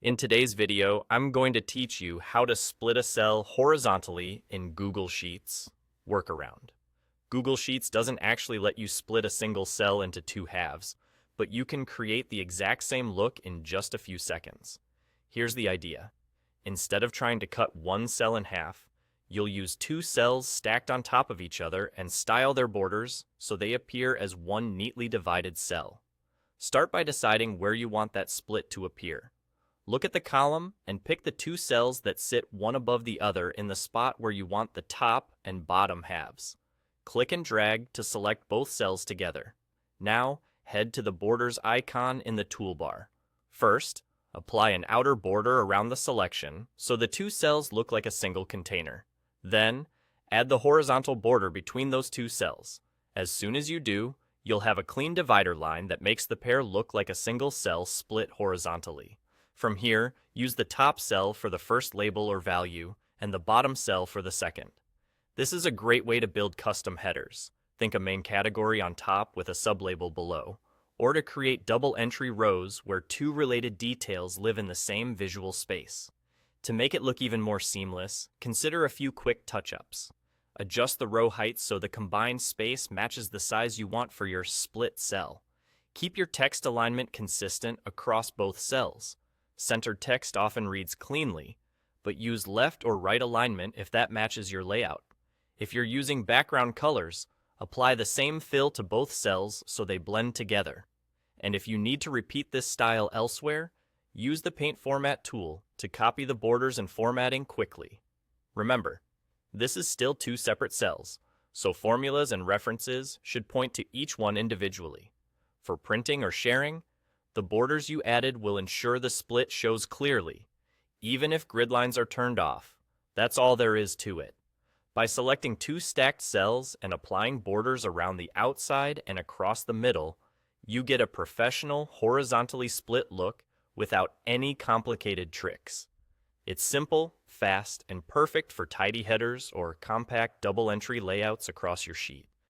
In today's video, I'm going to teach you how to split a cell horizontally in Google Sheets Workaround. Google Sheets doesn't actually let you split a single cell into two halves, but you can create the exact same look in just a few seconds. Here's the idea. Instead of trying to cut one cell in half, you'll use two cells stacked on top of each other and style their borders so they appear as one neatly divided cell. Start by deciding where you want that split to appear. Look at the column and pick the two cells that sit one above the other in the spot where you want the top and bottom halves. Click and drag to select both cells together. Now, head to the borders icon in the toolbar. First, apply an outer border around the selection so the two cells look like a single container. Then, add the horizontal border between those two cells. As soon as you do, you'll have a clean divider line that makes the pair look like a single cell split horizontally. From here, use the top cell for the first label or value and the bottom cell for the second. This is a great way to build custom headers. Think a main category on top with a sublabel below, or to create double entry rows where two related details live in the same visual space. To make it look even more seamless, consider a few quick touch-ups. Adjust the row height so the combined space matches the size you want for your split cell. Keep your text alignment consistent across both cells. Centered text often reads cleanly, but use left or right alignment if that matches your layout. If you're using background colors, apply the same fill to both cells so they blend together. And if you need to repeat this style elsewhere, use the Paint Format tool to copy the borders and formatting quickly. Remember, this is still two separate cells, so formulas and references should point to each one individually. For printing or sharing, the borders you added will ensure the split shows clearly, even if grid lines are turned off. That's all there is to it. By selecting two stacked cells and applying borders around the outside and across the middle, you get a professional, horizontally split look without any complicated tricks. It's simple, fast, and perfect for tidy headers or compact double-entry layouts across your sheet.